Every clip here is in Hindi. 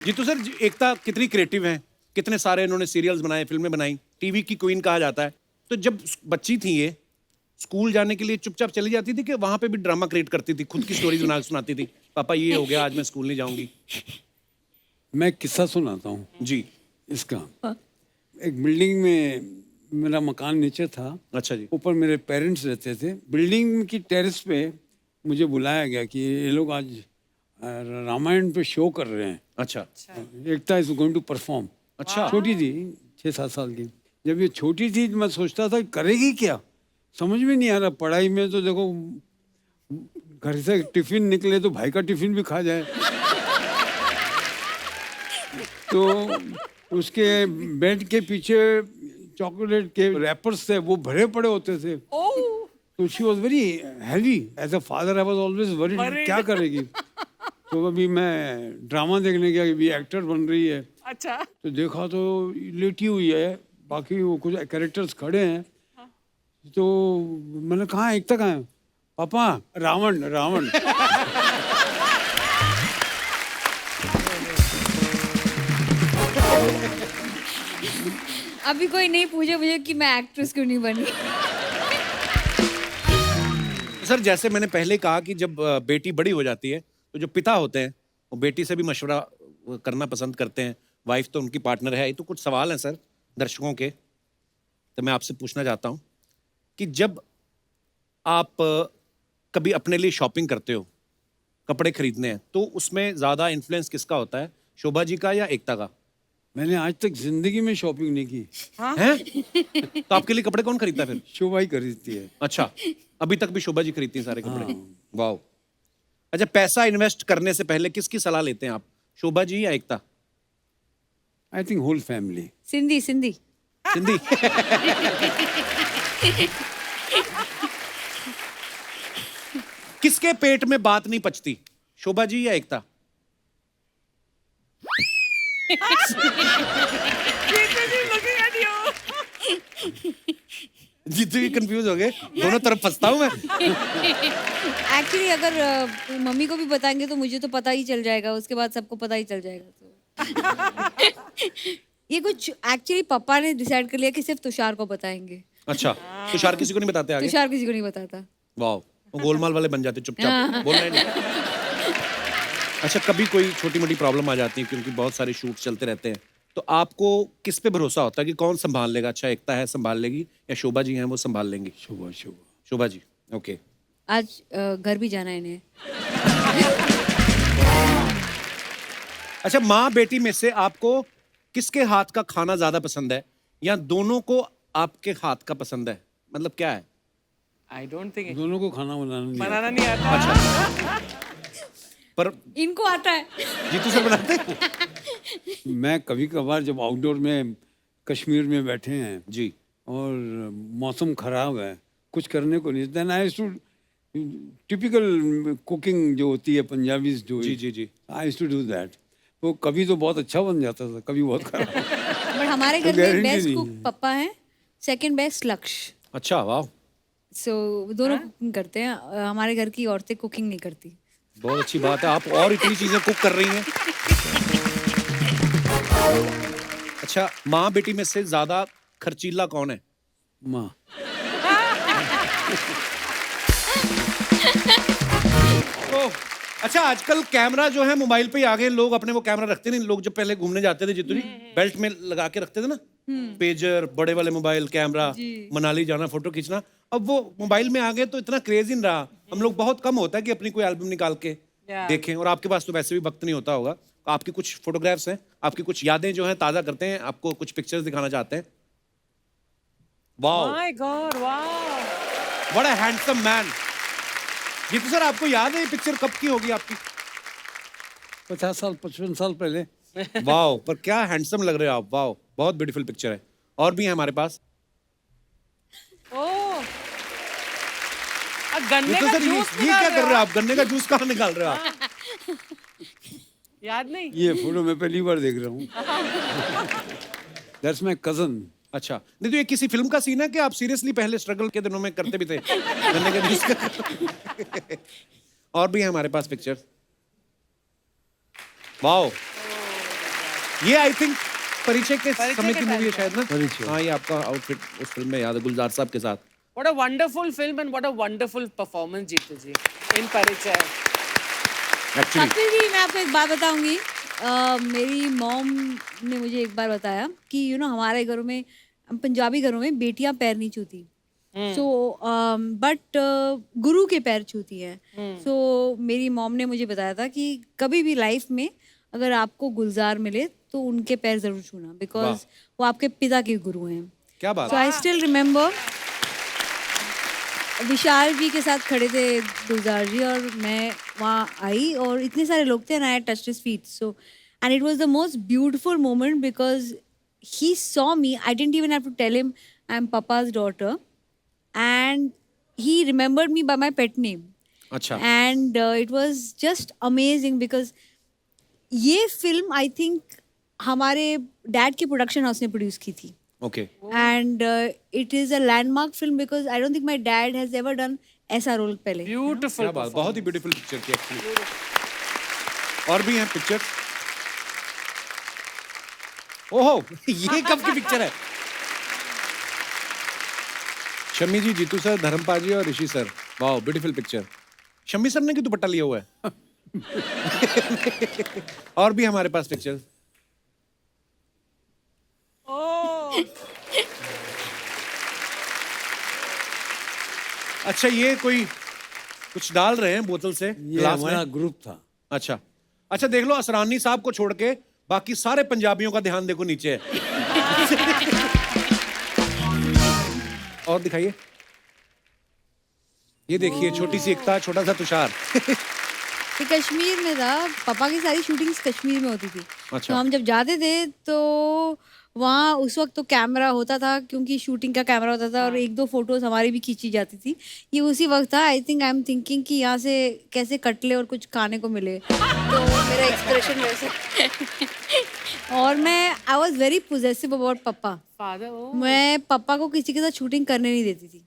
जीतू सर, एकता कितनी क्रिएटिव हैं, कितने सारे इन्होंने सीरियल्स बनाए, फिल्में बनाई, टीवी की क्वीन कहा जाता है। तो जब बच्ची थी ये, स्कूल जाने के लिए चुपचाप चली जाती थी कि वहां पे भी ड्रामा क्रिएट करती थी, खुद की स्टोरीज बना के सुनाती थी, पापा ये हो गया, आज मैं स्कूल नहीं जाऊंगी। मैं एक किस्सा सुनाता हूँ जी। इसका। एक बिल्डिंग में मेरा मकान नीचे था, अच्छा जी। ऊपर मेरे पेरेंट्स रहते थे। बिल्डिंग की टेरेस पे मुझे बुलाया गया कि ये लोग आज रामायण पे शो कर रहे हैं। अच्छा। एकता इज गोइंग टू परफॉर्म। अच्छा। छोटी थी, 6-7 साल की। जब ये छोटी थी मैं सोचता था करेगी क्या, समझ में नहीं आ रहा। पढ़ाई में तो देखो, घर से टिफिन निकले तो भाई का टिफिन भी खा जाए। तो उसके बेड के पीछे चॉकलेट के रैपर्स थे, वो भरे पड़े होते थे। तो she was very heavy. As a father I was always worried क्या करेगी। तो अभी मैं ड्रामा देखने गया, अभी एक्टर बन रही है। अच्छा। तो देखा तो लेटी हुई है, बाकी वो कुछ कैरेक्टर्स खड़े हैं। तो मैंने कहा एकता कहाँ है? पापा रावण रावण। अभी कोई नहीं पूछे मुझे कि मैं एक्ट्रेस क्यों नहीं बनी। सर, जैसे मैंने पहले कहा कि जब बेटी बड़ी हो जाती है तो जो पिता होते हैं वो बेटी से भी मशवरा करना पसंद करते हैं। वाइफ तो उनकी पार्टनर है। ये तो कुछ सवाल हैं सर दर्शकों के, तो मैं आपसे पूछना चाहता हूँ कि जब आप कभी अपने लिए शॉपिंग करते हो, कपड़े खरीदने हैं, तो उसमें ज़्यादा इन्फ्लुएंस किसका होता है, शोभा जी का या एकता का? मैंने आज तक जिंदगी में शॉपिंग नहीं की। हैं? तो आपके लिए कपड़े कौन खरीदता है फिर? शोभा ही खरीदती है। अच्छा, अभी तक भी शोभा जी खरीदती हैं सारे कपड़े? वाह। अच्छा, पैसा इन्वेस्ट करने से पहले किसकी सलाह लेते हैं आप, शोभा जी या Ekta? I think whole family. Sindhi Sindhi Sindhi. किसके पेट में बात नहीं पचती, शोभा जी या एकता? जीतू भी कंफ्यूज हो गए, दोनों तरफ फंसता हूं मैं। एक्चुअली अगर मम्मी को भी बताएंगे तो मुझे तो पता ही चल जाएगा, उसके बाद सबको पता ही चल जाएगा। तो ये कुछ एक्चुअली पापा ने डिसाइड कर लिया कि सिर्फ तुषार को बताएंगे। अच्छा, तुषार किसी को नहीं बताते आगे? तुषार किसी को नहीं बताता। वाह, वो गोलमाल वाले बन जाते चुपचाप, बोलना ही नहीं। अच्छा, कभी कोई छोटी मोटी प्रॉब्लम आ जाती है क्योंकि बहुत सारे शूट चलते रहते हैं, तो आपको किस पे भरोसा होता है कि कौन संभाल लेगा? अच्छा, एकता है संभाल लेगी या शोभा जी हैं वो संभाल लेंगी? शोभा शोभा शोभा जी, ओके। आज घर भी जाना है इन्हें। अच्छा, माँ बेटी में से आपको किसके हाथ का खाना ज्यादा पसंद है, या दोनों को आपके हाथ का पसंद है? मतलब क्या है? आई डोंट थिंक दोनों को खाना बनाना नहीं आता। अच्छा, पर इनको आता है। जीतू सर बनाते हैं? मैं कभी कभार जब आउटडोर में कश्मीर में बैठे हैं जी, और मौसम खराब है, कुछ करने को नहीं, then I to typical cooking जो होती है पंजाबी जो, जी जी जी। I to do that. तो कभी तो बहुत अच्छा बन जाता था, कभी बहुत खराब। बट हमारे घर में guarantee बेस्ट नहीं कुक है। पापा हैं, सेकंड बेस्ट लक्ष्य। अच्छा, वाह, सो दोनों कुकिंग करते हैं। हमारे घर की औरतें कुकिंग नहीं करती। बहुत अच्छी बात है, आप और इतनी चीजें कुक कर रही हैं। अच्छा, माँ बेटी में से ज्यादा खर्चीला कौन है? माँ। तो अच्छा, आजकल कैमरा जो है मोबाइल पे ही आ गए, लोग अपने वो कैमरा रखते नहीं। लोग जब पहले घूमने जाते थे जितनी बेल्ट में लगा के रखते थे ना, पेजर, बड़े वाले मोबाइल, कैमरा, मनाली जाना, फोटो खींचना। अब वो मोबाइल में आ गए तो इतना क्रेज ही नहीं रहा। हम लोग बहुत कम होता है कि अपनी कोई एल्बम निकाल के देखें, और आपके पास तो वैसे भी वक्त नहीं होता होगा। आपकी कुछ फोटोग्राफ्स हैं, आपकी कुछ यादें जो हैं ताज़ा करते हैं, आपको कुछ पिक्चर्स दिखाना चाहते हैं। Wow, my god, wow, what a handsome man. Jeetu sir, आपको याद है ये पिक्चर कब की होगी आपकी? 50 साल 55 साल पहले। वाओ, पर क्या हैंडसम लग रहे हो आप। वाओ, बहुत ब्यूटीफुल पिक्चर है। और भी है हमारे पास। ओह, गन्ने जीतू का सर, जूस ये क्या कर रहे हो आप? गन्ने का जूस कहाँ निकाल रहे हो आप? याद नहीं? ये फोटो मैं पहली बार देख रहा हूँ। That's my cousin. अच्छा, नहीं तो ये किसी फिल्म का सीन है कि आप सीरियसली पहले स्ट्रगल के दिनों में करते भी थे गन्ने का जूस का? और भी है हमारे पास पिक्चर। वाओ, ये आई थिंक परिचय के परिचय समय के की मूवी है time शायद ना। परिचय। हाँ, ये आपका आउटफिट उस फिल्म में याद है, गुलजार साहब के साथ। What a wonderful film and what a wonderful performance, Jeetu ji, in Parichay. Actually Kapil ji, मैं आपको एक बात बताऊंगी। मेरी मॉम ने मुझे एक बार बताया कि हमारे घरों में, हम पंजाबी घरों में बेटियां पैर नहीं छूती, सो बट गुरु के पैर छूती हैं। सो मेरी मॉम ने मुझे बताया था कि कभी भी लाइफ में अगर आपको गुलजार मिले तो उनके पैर जरूर छूना, बिकॉज वो आपके पिता के गुरु हैं। क्या बात सो आई स्टिल रिमेम्बर विशाल जी के साथ खड़े थे गुलजार जी, और मैं वहाँ आई और इतने सारे लोग थे, and I touched his feet, so and it was the most beautiful moment because he saw me. I didn't even have to tell him I'm Papa's daughter, and he remembered me by my pet name. अच्छा। And it was just amazing because ये फिल्म आई थिंक हमारे डैड के प्रोडक्शन हाउस ने प्रोड्यूस की थी, okay. And it is a landmark film because I don't think my dad has ever done ऐसा रोल पहले। Beautiful. क्या बात, बहुत ही ब्यूटीफुल पिक्चर थी एक्चुअली। और भी हैं पिक्चर। ओहो, ये कब की पिक्चर है? शम्मी जी, जीतू सर, धर्मपाल जी और Rishi sir, wow beautiful picture. Shammi sir ने क्यों दुपट्टा लिया हुआ है? और भी हमारे पास पिक्चर। Oh. अच्छा, ये कोई कुछ डाल रहे हैं बोतल से ये ग्लास हमारा में। ग्रुप था। अच्छा अच्छा, देख लो, असरानी साहब को छोड़ के बाकी सारे पंजाबियों का ध्यान देखो नीचे है। और दिखाइए, ये देखिए, छोटी सी एकता, छोटा सा तुषार। ये कश्मीर में था, पापा की सारी शूटिंग्स कश्मीर में होती थी। अच्छा। तो हम जब जाते थे तो वहाँ उस वक्त तो कैमरा होता था, क्योंकि शूटिंग का कैमरा होता था, और एक दो फोटोज हमारी भी खींची जाती थी। ये उसी वक्त था। I think I am thinking कि यहाँ से कैसे कट ले और कुछ खाने को मिले, तो मेरा एक्सप्रेशन वैसा। और मैं I was very possessive about papa. Father. Oh. मैं पापा को किसी के साथ शूटिंग करने नहीं देती थी।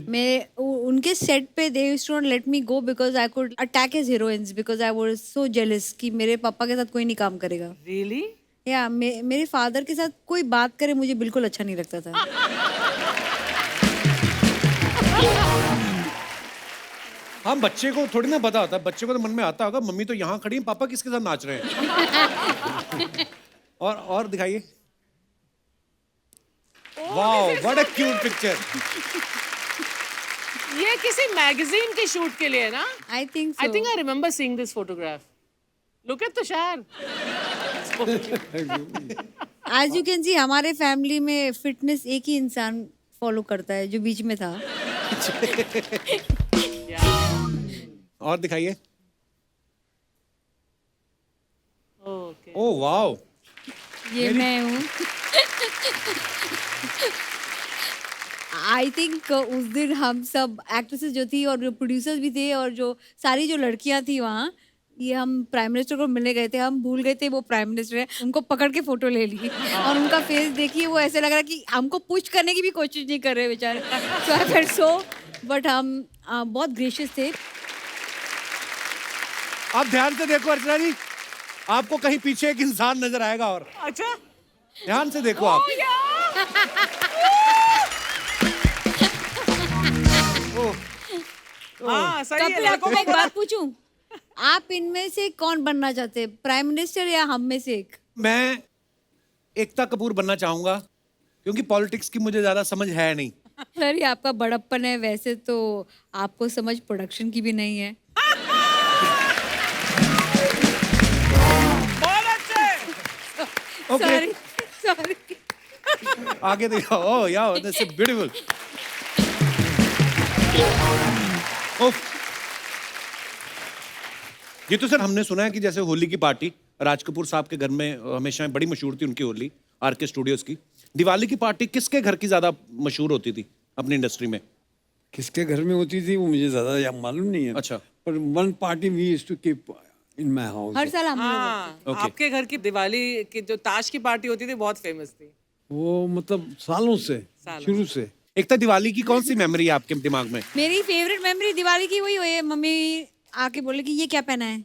मैं उनके सेट पे they used to not let me go because I could attack his heroines, because I was so jealous कि मेरे पापा के साथ कोई नहीं काम करेगा। Really? या मेरे फादर के साथ कोई बात करे मुझे बिल्कुल अच्छा नहीं लगता था। हाँ, बच्चे को थोड़ी ना पता होता, बच्चे को तो मन में आता होगा, मम्मी तो यहाँ खड़ी है, पापा किसके साथ नाच रहे हैं। और दिखाइए। Wow, what a cute picture. ये किसी मैगजीन के शूट के लिए ना? I think I think I remember seeing this photograph. Look at Tushar. As you can see हमारे फैमिली में फिटनेस एक ही इंसान फॉलो करता है, जो बीच में था। और दिखाइए। Okay. ओह वाओ, ये मैं हूँ। आई थिंक उस दिन हम सब एक्ट्रेसेस जो थी और जो प्रोड्यूसर्स भी थे और जो सारी जो लड़कियां थी वहाँ, ये हम प्राइम मिनिस्टर को मिलने गए थे, हम भूल गए थे वो प्राइम मिनिस्टर है, उनको पकड़ के फोटो ले ली और उनका फेस देखिए, वो ऐसे लग रहा कि हमको पुश करने की भी कोशिश नहीं कर रहे बेचारे। सो आई फेल्ट सो, बट हम बहुत ग्रेशियस थे। आप ध्यान से देखो अर्चना जी, आपको कहीं पीछे एक इंसान नजर आएगा, और अच्छा। ध्यान से देखो आप। हाँ, सही है। कपिल, आपको मैं एक बात पूछूं, आप इनमें से कौन बनना चाहते हैं, प्राइम मिनिस्टर या हम में से एक? मैं एकता कपूर बनना चाहूंगा, क्योंकि पॉलिटिक्स की मुझे ज्यादा समझ है नहीं। सर, ये आपका बड़प्पन है, वैसे तो आपको समझ प्रोडक्शन की भी नहीं है। बहुत अच्छे। Okay, sorry sorry. आगे देखो। ओह यार, दैट्स ब्यूटीफुल। ये तो सर हमने सुना है कि जैसे होली की पार्टी राज कपूर साहब के घर में हमेशा बड़ी मशहूर थी उनकी होली, आरके स्टूडियोज की। दिवाली की पार्टी किसके घर की ज्यादा मशहूर होती थी अपनी इंडस्ट्री में? किसके घर में होती थी वो मुझे ज्यादा मालूम नहीं है। अच्छा। पर one party we used to keep in my house. हर साल हम लोग हाँ, Okay. आपके घर की दिवाली की जो ताश की पार्टी होती थी बहुत फेमस थी। वो मतलब सालों से, शुरू से। एकता, दिवाली की कौन सी मेमोरी है आपके दिमाग में? मेरी फेवरेट मेमोरी दिवाली की वही हुई है, मम्मी आके बोले कि ये क्या पहना है,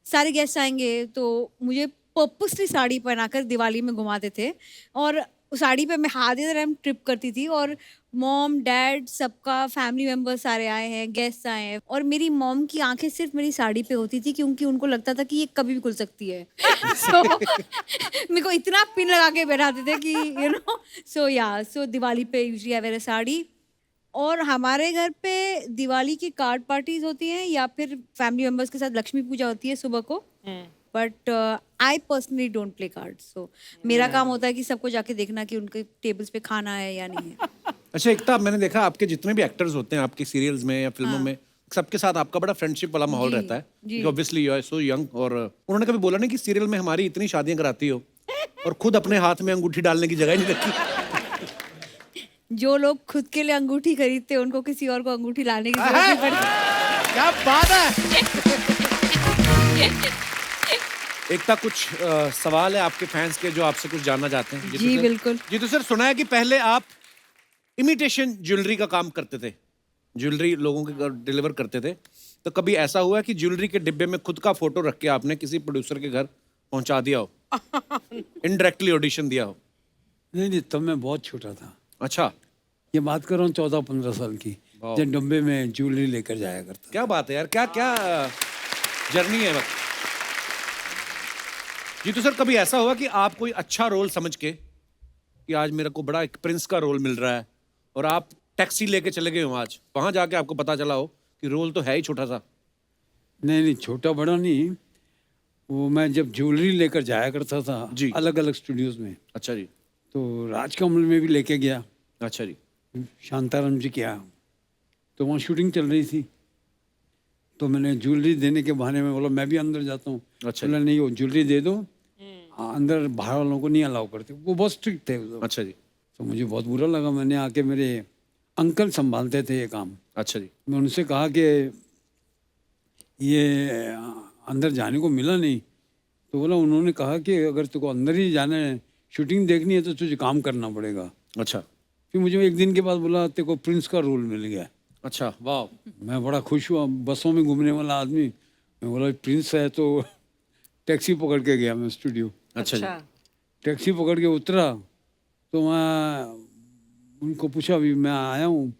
सारे गेस्ट आएंगे तो मुझे पर्पसली साड़ी पहनाकर दिवाली में घुमाते थे और उस साड़ी पे मैं हाथ इधर हम ट्रिप करती थी और मॉम डैड सबका फैमिली मेंबर्स सारे आए हैं, गेस्ट आए हैं और मेरी मॉम की आंखें सिर्फ मेरी साड़ी पे होती थी क्योंकि उनको लगता था कि ये कभी भी खुल सकती है। सो मेरे को इतना पिन लगा के बैठाते थे कि सो दिवाली पे यूजुअली आई वेयर अ साड़ी। और हमारे घर पे दिवाली की कार्ड पार्टीज होती हैं या फिर फैमिली मेंबर्स के साथ लक्ष्मी पूजा होती है सुबह को। But I personally don't play card. So मेरा काम होता है कि सबको जाके देखना कि उनके टेबल्स पे खाना है या नहीं है। अच्छा एकता, मैंने देखा आपके जितने भी एक्टर्स होते हैं आपकी सीरियल्स में या फिल्मों में, सबके साथ आपका बड़ा फ्रेंडशिप वाला माहौल रहता है। Obviously you are so young. और उन्होंने कभी बोला नहीं कि सीरियल में हमारी इतनी शादियां कराती हो और खुद अपने हाथ में अंगूठी डालने की जगह नहीं रखी? जो लोग खुद के लिए अंगूठी खरीदते हैं उनको किसी और को अंगूठी लाने की जरूरत नहीं पड़ती। क्या बात है। एकता, कुछ सवाल है आपके फैंस के जो आपसे कुछ जानना चाहते हैं? जी बिल्कुल। जी तो सर, सुना है कि पहले आप इमिटेशन ज्वेलरी का काम करते थे, ज्वेलरी लोगों के घर डिलीवर करते थे, तो कभी ऐसा हुआ है कि ज्वेलरी के डिब्बे में खुद का फोटो रख के आपने किसी प्रोड्यूसर के घर पहुंचा दिया हो, इनडायरेक्टली ऑडिशन दिया हो? नहीं, तब मैं बहुत छोटा था। अच्छा, ये बात कर रहा हूँ 14-15 साल की, जब डब्बे में ज्वेलरी लेकर जाया करता। क्या बात है यार, क्या क्या जर्नी है वक्त। जी तो सर, कभी ऐसा हुआ कि आप कोई अच्छा रोल समझ के कि आज मेरे को बड़ा एक प्रिंस का रोल मिल रहा है और आप टैक्सी लेके चले गए हो, आज वहां जाके आपको पता चला हो कि रोल तो है ही छोटा सा? नहीं, छोटा बड़ा नहीं, वो मैं जब ज्वेलरी लेकर जाया करता था जी। अलग अलग स्टूडियोज में, अच्छा जी। तो राजकमल में भी लेके गया, अच्छा जी। शांताराम जी क्या, तो वहाँ शूटिंग चल रही थी, तो मैंने ज्वेलरी देने के बहाने में बोला मैं भी अंदर जाता हूँ। अच्छा बोला नहीं, वो ज्वेलरी दे दो, अंदर बाहर वालों को नहीं अलाउ करते, वो बहुत स्ट्रिक्ट थे। अच्छा जी। तो मुझे बहुत बुरा लगा। मैंने आके, मेरे अंकल संभालते थे ये काम, अच्छा जी। मैं उनसे कहा कि ये अंदर जाने को मिला नहीं, तो बोला उन्होंने कहा कि अगर तुझको अंदर ही जाना है, शूटिंग देखनी है तो तुझे काम करना पड़ेगा। अच्छा। फिर मुझे एक दिन के बाद बोला तेरे को प्रिंस का रोल मिल गया। अच्छा, वाह। मैं बड़ा खुश हुआ, बसों में घूमने वाला आदमी, मैं बोला प्रिंस है, तो टैक्सी पकड़ के गया मैं स्टूडियो। अच्छा जी। टैक्सी पकड़ के उतरा तो मैं उनको पूछा अभी मैं आया हूँ,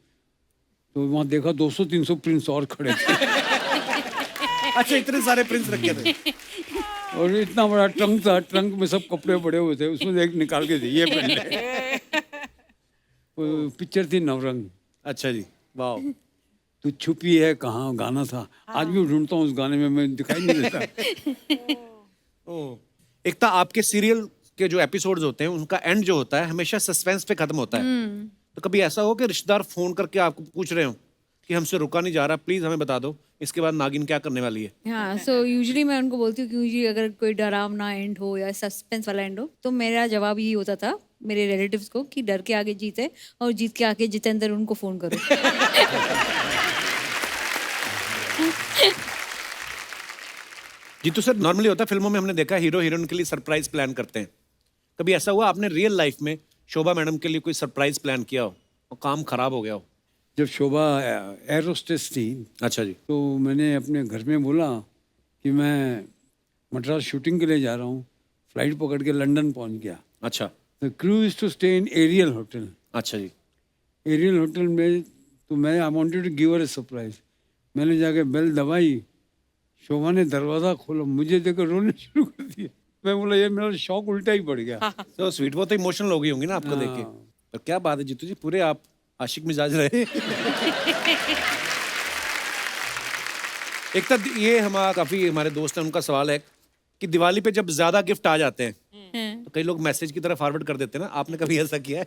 तो वहाँ देखा 200-300 प्रिंस और खड़े थे। अच्छा, इतने सारे प्रिंस रखे थे। और इतना बड़ा ट्रंक था, ट्रंक में सब कपड़े पड़े हुए थे, उसमें एक निकाल के दिए पहले। वो पिक्चर थी नवरंग। अच्छा जी, वाह। तू छुपी है कहाँ गाना था, आज भी ढूंढता हूँ उस गाने में, मैं दिखाई नहीं देता। एकता, आपके सीरियल के जो एपिसोड्स होते हैं उनका एंड जो होता है हमेशा सस्पेंस पे खत्म होता है। तो कभी ऐसा हो कि रिश्तेदार फोन करके आपको पूछ रहे हो कि हमसे रुका नहीं जा रहा, प्लीज हमें बता दो इसके बाद नागिन क्या करने वाली है? हाँ, सो यूजुअली मैं उनको बोलती हूँ कि यूजुअली अगर कोई डरावना एंड हो या सस्पेंस वाला एंड हो तो मेरा जवाब यही होता था मेरे रिलेटिव्स को कि डर के आगे जीत है और जीत के आगे जितेंद्र उनको फोन करो। जी तो सर, नॉर्मली होता है फिल्मों में, हमने देखा हीरो हीरोइन के लिए सरप्राइज प्लान करते हैं। कभी ऐसा हुआ आपने रियल लाइफ में शोभा मैडम के लिए कोई सरप्राइज प्लान किया हो और काम खराब हो गया हो? जब शोभा एयर होस्टेस थी, अच्छा जी। तो मैंने अपने घर में बोला कि मैं मद्रास शूटिंग के लिए जा रहा हूँ, फ्लाइट पकड़ के लंदन पहुँच गया। अच्छा। The crew is to stay in Ariel hotel. अच्छा जी। एरियल होटल में, तो मैं I wanted to give her a surprise. मैंने जाके बेल दबाई, शोभा ने दरवाज़ा खोला, मुझे देखकर रोने शुरू कर दिया। मैं बोला ये मेरा शौक उल्टा ही पड़ गया। तो स्वीट, वो तो इमोशनल हो गई होंगी ना आपको देख के। तो क्या बात है जीतू जी, पूरे आप आशिक मिजाज रहे। एक तक ये हमारा काफी हमारे दोस्त हैं, उनका सवाल है कि दिवाली पे जब ज्यादा गिफ्ट आ जाते हैं तो कई लोग मैसेज की तरह फॉरवर्ड कर देते हैं ना, आपने कभी ऐसा किया है?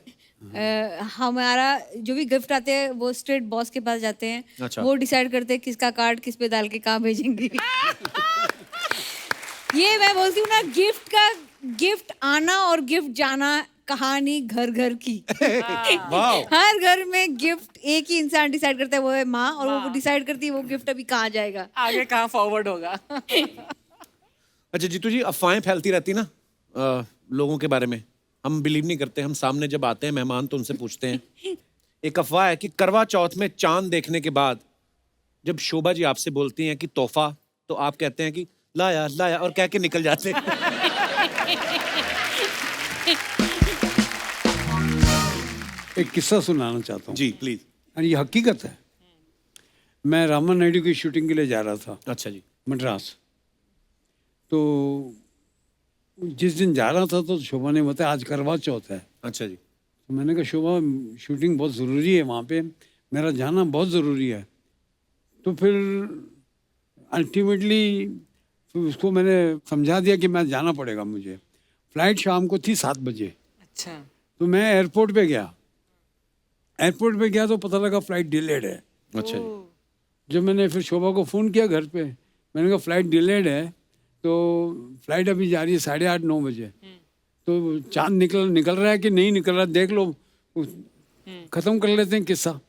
हमारा जो भी गिफ्ट आते हैं वो स्ट्रेट बॉस के पास जाते हैं। अच्छा। वो डिसाइड करते हैं किसका कार्ड किस पे डाल के कहाँ भेजेंगे। ये मैं बोलती हूँ ना, गिफ्ट आना और गिफ्ट जाना कहानी घर घर की। हर घर में गिफ्ट एक ही इंसान डिसाइड करता है, वो है माँ, और वो डिसाइड करती है वो गिफ्ट अभी कहाँ जाएगा, आगे कहाँ फॉरवर्ड होगा। अच्छा जीतू जी, अफवाहें फैलती रहती ना लोगों के बारे में, हम बिलीव नहीं करते। हम सामने जब आते हैं मेहमान तो उनसे पूछते हैं। एक अफवाह है कि करवा चौथ में चांद देखने के बाद जब शोभा जी आपसे बोलती हैं कि तोहफा, तो आप कहते हैं कि लाया लाया और कह के निकल जाते हैं। एक किस्सा सुनाना चाहता हूँ जी प्लीज। और ये हकीकत है। मैं रामन नायडू की शूटिंग के लिए जा रहा था अच्छा जी। मद्रास। तो जिस दिन जा रहा था तो शोभा ने बताया आज करवा चौथ है। अच्छा जी। तो मैंने कहा शोभा शूटिंग बहुत ज़रूरी है वहाँ पे, मेरा जाना बहुत ज़रूरी है। तो फिर अल्टीमेटली उसको मैंने समझा दिया कि मैं जाना पड़ेगा मुझे। फ़्लाइट शाम को थी 7 बजे। अच्छा। तो मैं एयरपोर्ट पे गया। एयरपोर्ट पे गया तो पता लगा फ़्लाइट डिलेड है। अच्छा जी। जब मैंने फिर शोभा को फ़ोन किया घर पे, मैंने कहा फ़्लाइट डिलेड है, तो फ़्लाइट अभी जा रही है 8:30-9 बजे। तो चांद निकल रहा है कि नहीं निकल रहा देख लो, ख़त्म कर लेते हैं किस्सा।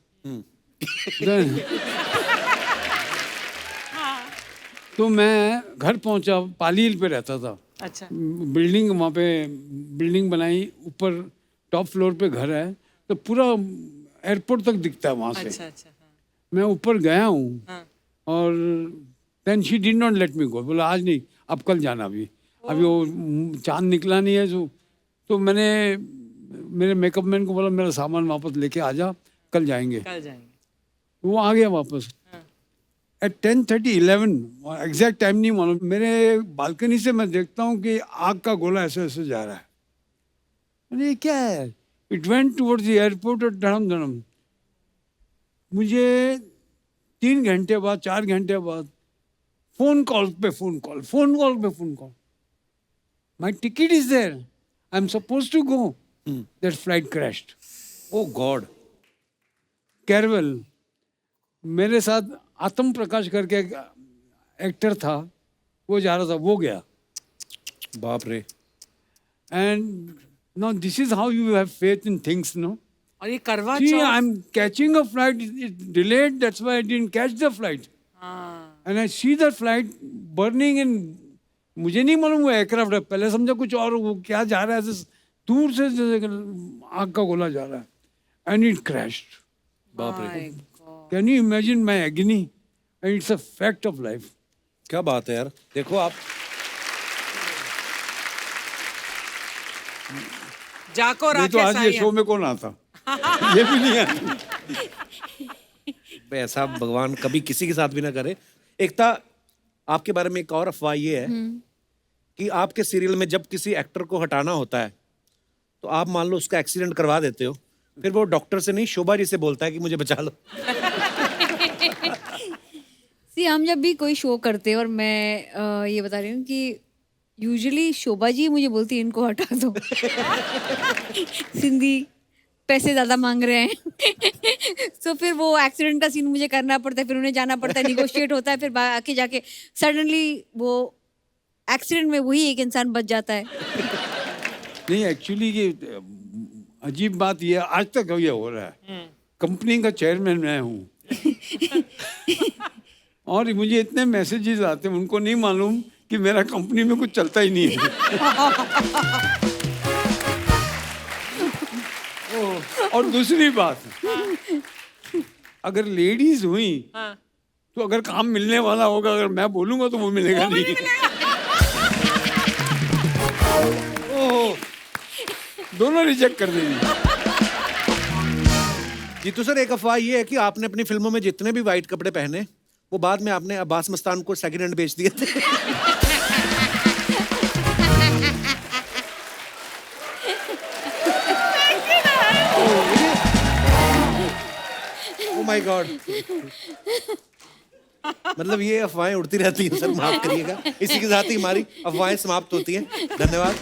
तो मैं घर पहुंचा, पाली हिल पे रहता था। अच्छा। बिल्डिंग वहाँ पे बिल्डिंग बनाई, ऊपर टॉप फ्लोर पे घर है, तो पूरा एयरपोर्ट तक दिखता है वहाँ से। अच्छा अच्छा। हाँ। मैं ऊपर गया हूँ हाँ। और then she did not let me go. बोला आज नहीं, अब कल जाना। अभी वो चांद निकला नहीं है। तो मैंने मेरे मेकअप मैन को बोला मेरा सामान वापस लेके आ जा, कल जाएंगे। कल जाएंगे। वो आ गया वापस। एट 10:30 11 एग्जैक्ट टाइम नहीं मालूम, मेरे बालकनी से मैं देखता हूँ कि आग का गोला ऐसे ऐसे जा रहा है। मैंने ये क्या है? It went towards the airport और धड़म धड़म। मुझे 3 घंटे बाद 4 घंटे बाद फोन कॉल पे phone call. My ticket is there, I am suppose to go, that flight crashed. Oh god. कैरवेल, मेरे साथ आत्म प्रकाश करके एक एक्टर था, वो जा रहा था, वो गया। बाप रे। And now this is how you have faith in things, no. और ये करवा See, Chauth. I'm catching a flight. It's delayed. That's why I didn't catch the flight. हाँ। And I see the flight burning in. मुझे नहीं मालूम वो एयरक्राफ्ट है, पहले समझा कुछ और, वो क्या जा रहा है ऐसे दूर से जैसे आग का गोला जा रहा है। And it crashed. बाप रे। My God. Can you imagine my एग्नी? And it's a fact of life. क्या बात है यार। देखो आप जाको नहीं तो राकेश आज ये शो आर्यन। में कौन आता? ये भी नहीं आता। ऐसा भगवान कभी किसी के साथ भी ना करे। एकता, आपके बारे में एक और अफवाह ये है कि आपके सीरियल में जब किसी एक्टर को हटाना होता है तो आप मान लो उसका एक्सीडेंट करवा देते हो, फिर वो डॉक्टर से नहीं शोभा जी से बोलता है कि मुझे बचा लो। सी हम जब भी कोई शो करते हैं, और मैं ये बता रही हूँ कि यूजुअली शोभा जी मुझे बोलती है इनको हटा दो। सिंधी पैसे ज्यादा मांग रहे हैं। तो फिर वो एक्सीडेंट का सीन मुझे करना पड़ता है, फिर उन्हें जाना पड़ता है, निगोशिएट होता है, फिर आके जाके सडनली वो एक्सीडेंट में वही एक इंसान बच जाता है। नहीं एक्चुअली ये अजीब बात ये आज तक ये हो रहा है। कंपनी का चेयरमैन मैं हूँ और मुझे इतने मैसेजेस आते हैं, उनको नहीं मालूम कि मेरा कंपनी में कुछ चलता ही नहीं है। और दूसरी बात, अगर लेडीज हुई तो अगर काम मिलने वाला होगा, अगर मैं बोलूंगा तो वो मिलेगा नहीं। दोनों रिजेक्ट कर देंगे। जीतू सर, एक अफवाह ये है कि आपने अपनी फिल्मों में जितने भी वाइट कपड़े पहने वो बाद में आपने अब्बास मस्तान को सेकंड हैंड बेच दिए थे। Oh my God. मतलब ये अफवाहें उड़ती रहती हैं सर, माफ करिएगा। इसी के साथ ही हमारी अफवाहें समाप्त होती हैं। धन्यवाद।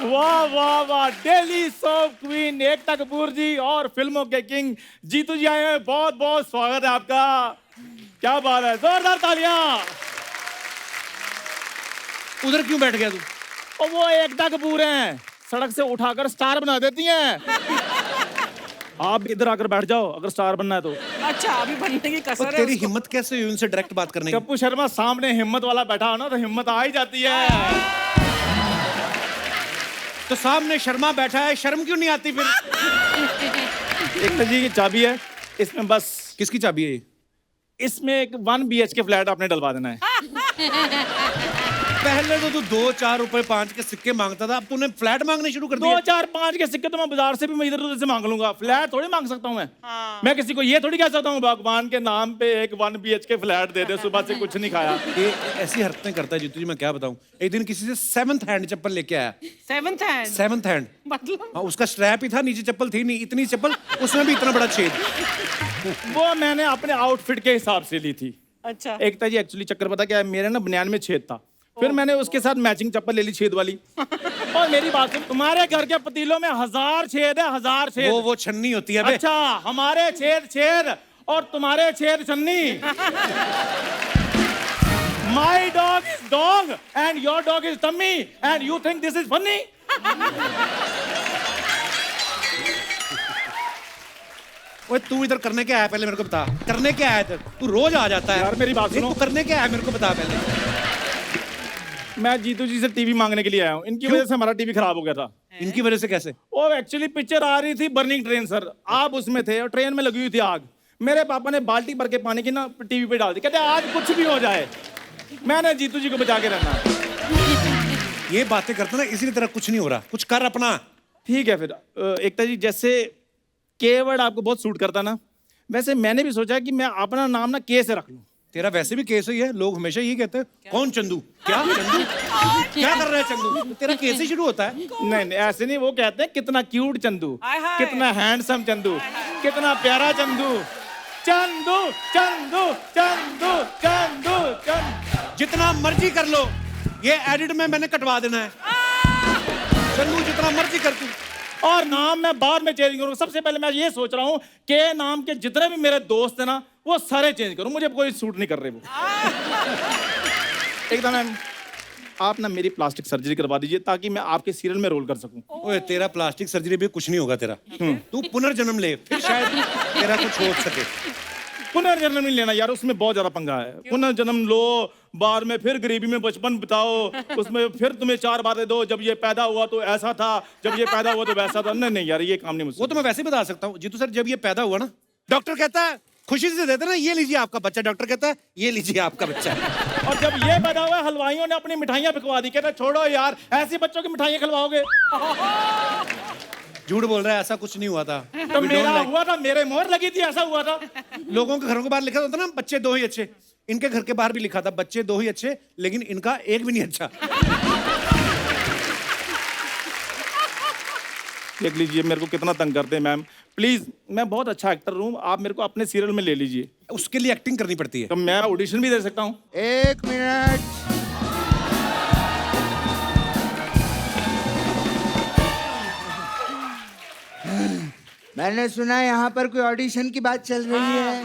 वाह वाह वाह, daily soap queen Ekta Kapoor जी और फिल्मों के किंग जीतू जी आए हैं। बहुत बहुत स्वागत है आपका। क्या बात है, जोरदार तालियां। उधर क्यों बैठ गया तू? और वो एकता कपूर हैं, सड़क से उठाकर स्टार बना देती हैं। आप इधर आकर बैठ जाओ अगर स्टार बनना है तो। अच्छा, अभी बनने की पर कसर है तेरी उसको। हिम्मत कैसे हुई उनसे डायरेक्ट बात करने की? कप्पू शर्मा सामने हिम्मत वाला बैठा हो ना तो हिम्मत आ ही जाती है। तो सामने शर्मा बैठा है, शर्म क्यों नहीं आती फिर? एकता जी की चाबी है इसमें, बस किसकी चाबी है ये? इसमें एक 1 BHK फ्लैट आपने डलवा देना है। पहले तो तू 2, 4 रुपए 5 के सिक्के मांगता था, अब तूने फ्लैट मांगने शुरू कर दिया। 2, 4, 5 के सिक्के तो मैं बाजार से भी मैं इधर उधर से मांग लूंगा, फ्लैट थोड़ी मांग सकता हूँ मैं। मैं किसी को ये थोड़ी कह सकता हूँ भगवान के नाम पे एक 1 BHK फ्लैट दे दे, सुबह से कुछ नहीं खाया। ये ऐसी हरकतें करता है जीतू जी, मैं क्या बताऊं। एक दिन किसी से 7th हैंड चप्पल लेके आया। 7th hand. 7th हैंड, मतलब हाँ, उसका स्ट्रैप ही था, नीचे चप्पल थी नहीं, इतनी चप्पल, उसमें भी इतना बड़ा छेद। वो मैंने अपने आउटफिट के हिसाब से ली थी। अच्छा. एक था जी एक्चुअली चक्कर पता क्या है, मेरे ना बनियान में छेद था, फिर मैंने उसके साथ मैचिंग चप्पल ले ली छेद वाली। और मेरी बात सुन, तुम्हारे घर के पतीलों में 1000 छेद है, 1000 छेद। वो छन्नी होती है बे। अच्छा, हमारे छेद छेद और तुम्हारे छेद छन्नी। My dog is dog and your dog is tummy and you think this is funny? ओए तू इधर करने क्या आया पहले मेरे को बता, करने क्या आया तू रोज आ जाता है यार मेरी बात नहीं, सुनो। तू करने क्या आया मेरे को बता पहले। मैं जीतू जी से टीवी मांगने के लिए आया हूँ, इनकी वजह से हमारा टीवी खराब हो गया था। इनकी वजह से कैसे? वो एक्चुअली पिक्चर आ रही थी बर्निंग ट्रेन सर, आप उसमें थे और ट्रेन में लगी हुई थी आग। मेरे पापा ने बाल्टी भर के पानी की ना टीवी पे डाल दी, कहते आज कुछ भी हो जाए मैंने जीतू जी को बचा के रहना। ये बातें करते ना इसी तरह कुछ नहीं हो रहा, कुछ कर अपना। ठीक है फिर एकता जी, जैसे के वर्ड आपको बहुत सूट करता ना, वैसे मैंने भी सोचा कि मैं अपना नाम ना के से रख लूं। तेरा वैसे भी केस ही है, लोग हमेशा यही कहते हैं कौन चंदू, क्या चंदू क्या कर रहा है चंदू, तेरा केस ही शुरू होता है। नहीं नहीं ऐसे नहीं, वो कहते हैं कितना क्यूट चंदू, हाय हाय। कितना हैंडसम चंदू, कितना प्यारा चंदू, चंदू चंदू चंदू चंदू चंदू। जितना मर्जी कर लो, ये एडिट में मैंने कटवा देना है। चंदू जितना मर्जी कर तू। और नाम मैं बाद में चेंज करूंगा। सबसे पहले मैं ये सोच रहा हूँ के नाम के जितने भी मेरे दोस्त हैं ना, वो सारे चेंज करूं, मुझे कोई सूट नहीं कर रहे वो। एकदम मैम, आप ना मेरी प्लास्टिक सर्जरी करवा दीजिए ताकि मैं आपके सीरियल में रोल कर सकूं। ओए तेरा प्लास्टिक सर्जरी भी कुछ नहीं होगा तेरा, तू पुनर्जन्म ले, फिर शायद तेरा कुछ हो सके। पुनर्जन्म नहीं लेना यार, उसमें बहुत ज्यादा पंगा है। पुनर्जन्म लो, बाद में फिर गरीबी में बचपन बिताओ, उसमें फिर तुम्हें 4 बातें दो, जब ये पैदा हुआ तो ऐसा था, जब ये पैदा हुआ तो वैसा था। नहीं नहीं यार, ये काम नहीं मुझसे। वो तो मैं वैसे ही बता सकता हूँ जीतू सर, जब ये पैदा हुआ ना, डॉक्टर कहता है खुशी से देते ना, ये लीजिए आपका बच्चा, डॉक्टर कहता है ये लीजिए आपका बच्चा। और जब ये पैदा हुआ, हलवाइयों ने अपनी मिठाइयां बिकवा दी, कहते छोड़ो यार, ऐसे बच्चों की मिठाइयां खिलवाओगे। झूठ बोल रहा है, ऐसा कुछ नहीं हुआ था। तो We मेरा don't like- हुआ था, मेरे मोहर लगी थी, ऐसा हुआ था। लोगों के घरों के बाहर लिखा होता ना बच्चे 2 ही अच्छे, इनके घर के बाहर भी लिखा था बच्चे 2 ही अच्छे, लेकिन इनका एक भी नहीं अच्छा। देख लीजिए मेरे को कितना तंग करते हैं मैम, प्लीज, मैं बहुत अच्छा एक्टर हूँ, आप मेरे को अपने सीरियल में ले लीजिए। उसके लिए एक्टिंग करनी पड़ती है। तो मैं ऑडिशन भी दे सकता हूँ। 1 मिनट। मैंने सुना है यहाँ पर कोई ऑडिशन की बात चल रही है।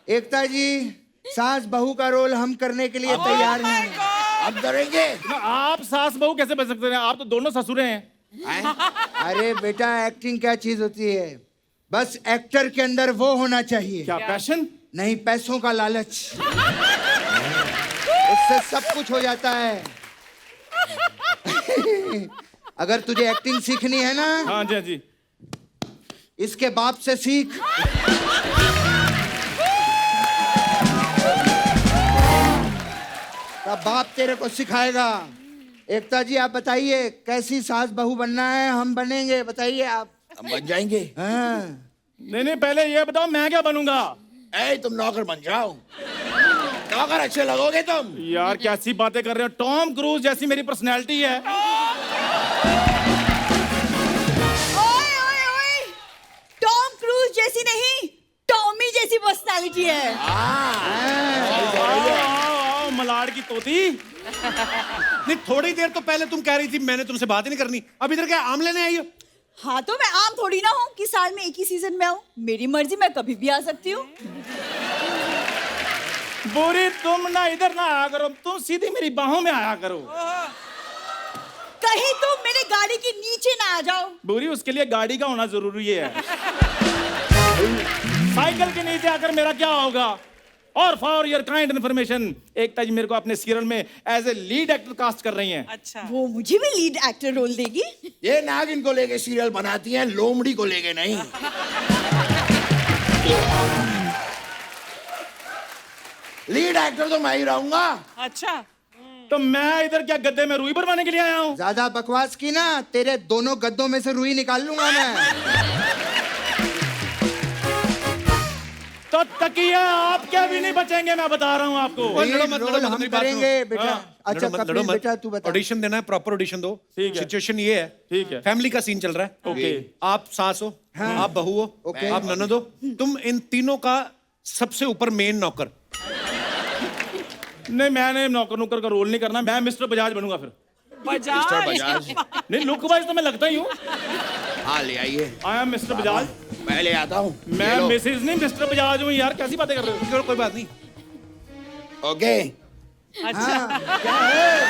एकता जी, सास बहू का रोल हम करने के लिए तैयार हैं। अब करेंगे। आप सास बहू कैसे बन सकते हैं? आप तो दोनों ससुरे हैं। अरे बेटा, एक्टिंग क्या चीज होती है? बस एक्टर के अंदर वो होना चाहिए। क्या पैशन? नहीं, पैसों का लालच। उससे सब कुछ हो जाता है। अगर तुझे एक्टिंग सीखनी है ना, हाँ जी, हाँ जी। इसके बाप से सीख। तब बाप तेरे को सिखाएगा। एकता जी, आप बताइए कैसी सास बहू बनना है? हम बनेंगे, बताइए आप। हम बन जाएंगे। हाँ। नहीं नहीं, पहले ये बताओ मैं क्या बनूंगा? ए, तुम नौकर बन जाओ, नौकर अच्छे लगोगे तुम। यार कैसी बातें कर रहे हो, टॉम क्रूज जैसी मेरी पर्सनैलिटी है। ओए ओए ओए, टॉम क्रूज जैसी नहीं, टॉमी जैसी पर्सनालिटी है। आओ, मलाड की तोती। नहीं, थोड़ी देर तो पहले तुम कह रही थी मैंने तुमसे बात ही नहीं करनी, अब इधर क्या आम लेने आई हो? हाँ, तो मैं आम थोड़ी ना हूँ कि साल में एक ही सीजन में आऊँ। मेरी मर्जी, मैं कभी भी आ सकती हूँ। बुरी, तुम ना इधर ना आया करो, तुम सीधी मेरी बाहों में आया करो। कहीं तुम मेरे गाड़ी के नीचे ना आ जाओ। बुरी, उसके लिए गाड़ी का होना जरूरी है। साइकिल के नीचे आकर मेरा क्या होगा? और for your kind information, Ekta ji मेरे को अपने सीरियल में as a lead actor cast कर रही हैं। अच्छा। वो मुझे भी लीड एक्टर रोल देगी। ये नागिन को लेके सीरियल बनाती हैं, लोमड़ी को लेके नहीं। लीड एक्टर तो मैं ही रहूंगा। अच्छा तो मैं इधर क्या गद्दे में रुई भरवाने के लिए आया हूँ? ज्यादा बकवास की ना, तेरे दोनों गद्दों में से रुई निकाल लूंगा मैं। तो तकिया आप क्या भी नहीं बचेंगे, मैं बता रहा हूँ आपको। लड़ो मत, रोल हम मेरी बात करेंगे सुनो। बेटा। हाँ, अच्छा कपिल बेटा तू बता। ऑडिशन देना है, प्रॉपर ऑडिशन दो। ठीक है। सिचुएशन ये है, ठीक है। फैमिली का सीन चल रहा है। ओके। आप सास हो, आप बहू हो, ओके। आप ननद हो, तुम इन तीनों का सबसे ऊपर मेन नौकर। नहीं, मैंने नौकर नुकर का रोल नहीं करना, मैं मिस्टर बजाज बनूंगा फिर। मिस्टर बजाज। नहीं, लुक वाइज तो मैं लगता ही हूँ। हाँ ले आइए, आई एम मिस्टर बजाज। मैं ले आता हूँ। मैं मिसेज नहीं मिस्टर बजाज हूँ यार, कैसी बातें कर रहे हो? चलो कोई बात नहीं। ओके। अच्छा क्या है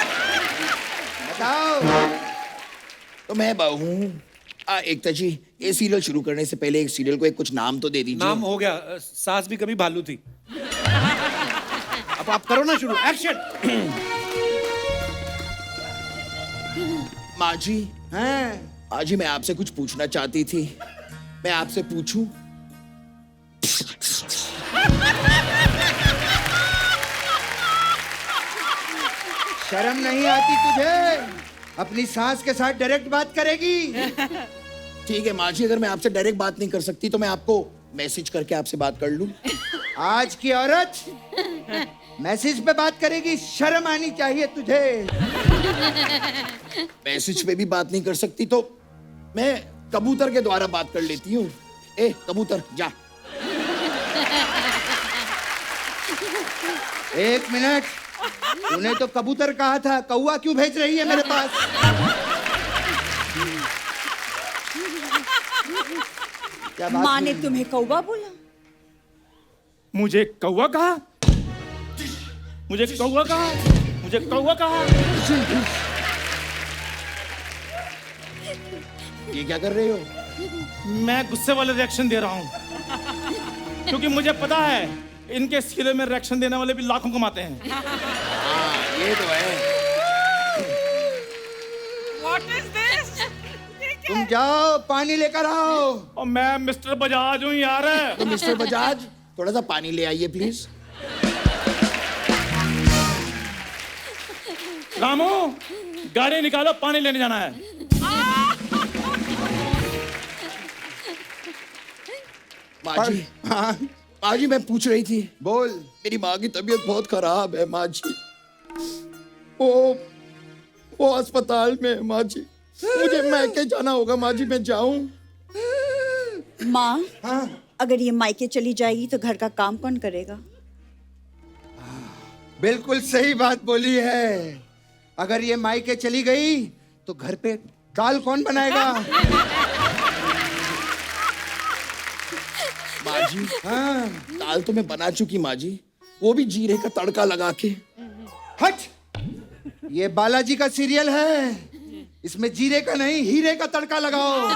बताओ। तो मैं बहू हूँ। एकता जी, ये सीरियल शुरू करने से पहले एक सीरियल को एक कुछ नाम तो दे दीजिए। नाम हो गया, सास भी कभी भालू थी। अब आप करो ना शुरू, एक्शन। माँ जी, हैं? माँ जी मैं आपसे कुछ पूछना चाहती थी, मैं आपसे पूछूं? शर्म नहीं आती तुझे? अपनी सास के साथ डायरेक्ट बात करेगी? ठीक है माँ जी, अगर मैं आपसे डायरेक्ट बात नहीं कर सकती तो मैं आपको मैसेज करके आपसे बात कर लूं। आज की औरत मैसेज पे बात करेगी, शर्म आनी चाहिए तुझे। मैसेज पे भी बात नहीं कर सकती तो मैं कबूतर के द्वारा बात कर लेती हूँ। ए कबूतर जा। एक मिनट, तूने तो कबूतर कहा था, कौवा क्यों भेज रही है मेरे पास? क्या बात माँ हुई? ने तुम्हें कौवा बोला? मुझे कौवा कहा? मुझे कौवा कहा? मुझे कौवा कहा? ये क्या कर रहे हो? मैं गुस्से वाले रिएक्शन दे रहा हूँ, क्योंकि मुझे पता है इनके सीरियल में रिएक्शन देने वाले भी लाखों कमाते हैं। हाँ ये तो है। तुम जाओ पानी लेकर आओ। और मैं मिस्टर बजाज हूँ यार। तो मिस्टर बजाज थोड़ा सा पानी ले आइए प्लीज। रामू, गाड़ी निकालो, पानी लेने जाना है। माँ जी, हाँ माँ जी मैं पूछ रही थी, बोल। मेरी माँ की तबीयत बहुत खराब है माँ जी। वो अस्पताल में है माँ जी। मुझे मैके जाना होगा माँ जी, मैं जाऊं? माँ, हाँ अगर ये मायके चली जाएगी तो घर का काम कौन करेगा? बिल्कुल सही बात बोली है। अगर ये मायके चली गई तो घर पे दाल कौन बनाएगा? माँ जी, हाँ दाल तो मैं बना चुकी माँ जी, वो भी जीरे का तड़का लगा के। हट, ये बालाजी का सीरियल है, इसमें जीरे का नहीं हीरे का तड़का लगाओ।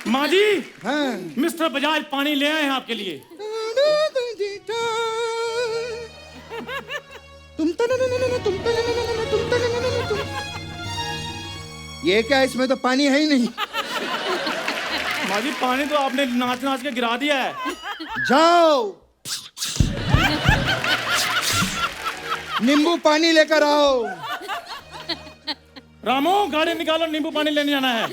माँ जी, हाँ। मिस्टर बजाज पानी ले आए हैं आपके लिए। ये क्या, इसमें तो पानी है ही नहीं। माँ जी, पानी तो आपने नाच नाच के गिरा दिया है। जाओ नींबू पानी लेकर आओ। रामू, गाड़ी निकालो, नींबू पानी लेने जाना है।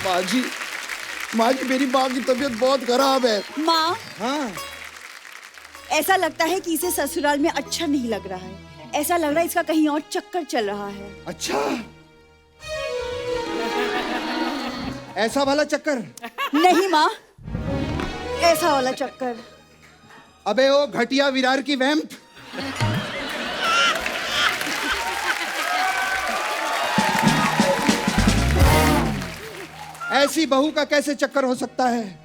माँ जी मेरी माँ की तबीयत बहुत खराब है। माँ, हाँ ऐसा लगता है कि इसे ससुराल में अच्छा नहीं लग रहा है। ऐसा लग रहा है इसका कहीं और चक्कर चल रहा है। अच्छा, ऐसा वाला चक्कर? नहीं माँ, ऐसा वाला चक्कर। अबे वो घटिया विरार की वैम्प। ऐसी बहू का कैसे चक्कर हो सकता है?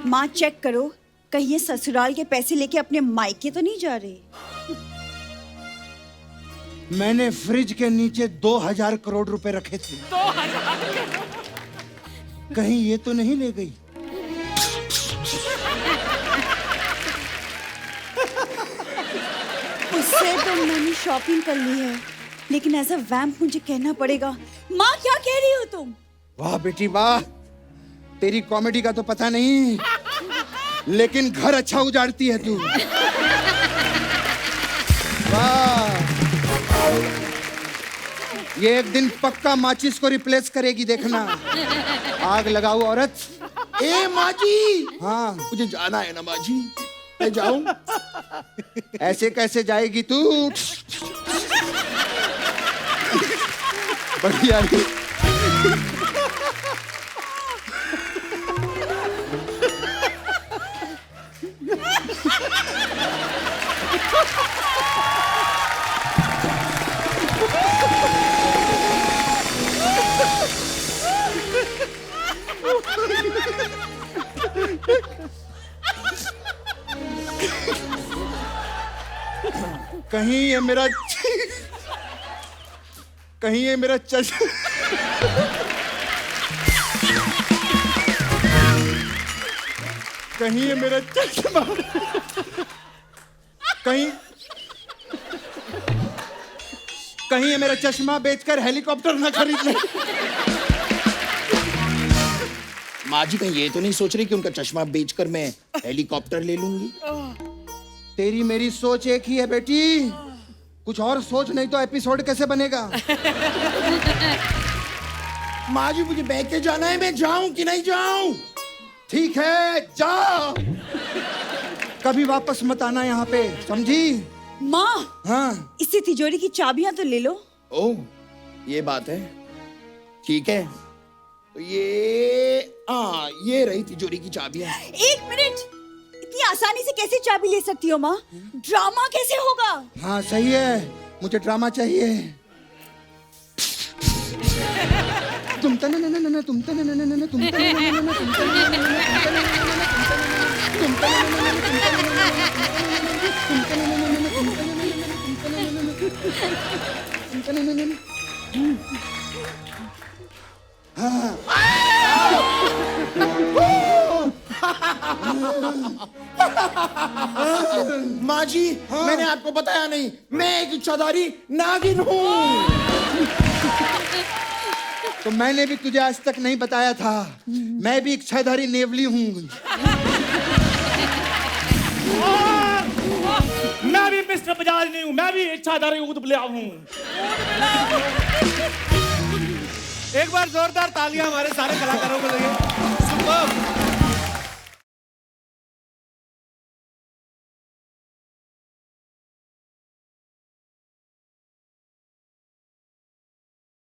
माँ चेक करो, कहीं ये ससुराल के पैसे लेके अपने मायके तो नहीं जा रही। मैंने फ्रिज के नीचे 2000 करोड़ रुपए रखे थे। 2000 कहीं ये तो नहीं ले गई? उससे तो मैंने शॉपिंग कर ली है। लेकिन एज अ वैम्प मुझे कहना पड़ेगा। माँ क्या कह रही हो तुम? वाह बेटी वाह, तेरी कॉमेडी का तो पता नहीं, लेकिन घर अच्छा उजाड़ती है तू। वाह, ये एक दिन पक्का माचिस को रिप्लेस करेगी, देखना। आग लगाओ औरत। ए माँ जी, हाँ, मुझे जाना है ना माँ जी, मैं जाऊं? ऐसे कैसे जाएगी तू? बढ़िया रे। कहीं ये मेरा कहीं ये मेरा कहीं ये मेरा चश्मा कहीं ये मेरा चश्मा बेचकर हेलीकॉप्टर ना खरीद ले। माँ जी कहीं ये तो नहीं सोच रही कि उनका चश्मा बेचकर मैं हेलीकॉप्टर ले लूंगी? तेरी मेरी सोच एक ही है बेटी, कुछ और सोच, नहीं तो एपिसोड कैसे बनेगा। माँ जी मुझे बह के जाना है, मैं जाऊं कि नहीं जाऊं? ठीक है जाओ, कभी वापस मत आना यहाँ पे, समझी? माँ, हाँ, इससे तिजोरी की चाबियां तो ले लो। ओह, ये बात है। ठीक है, तो ये रही तिजोरी की चाबियां। 1 मिनट, इतनी आसानी से कैसे चाबी ले सकती हो माँ? ड्रामा कैसे होगा? हाँ सही है, मुझे ड्रामा चाहिए। तुम तन न न न तुम तन न न न तुम तन न न न तुम तन न न न माँ जी, मैंने आपको बताया नहीं, मैं एक इच्छाधारी नागिन हूँ। तो मैंने भी तुझे आज तक नहीं बताया था, मैं भी इच्छाधारी नेवली हूँ। मैं भी मिस्टर बजाज नहीं हूँ, मैं भी इच्छाधारी ऊद बुलाव हूँ। एक बार जोरदार तालियां हमारे सारे कलाकारों को लगे। सुपर्ब।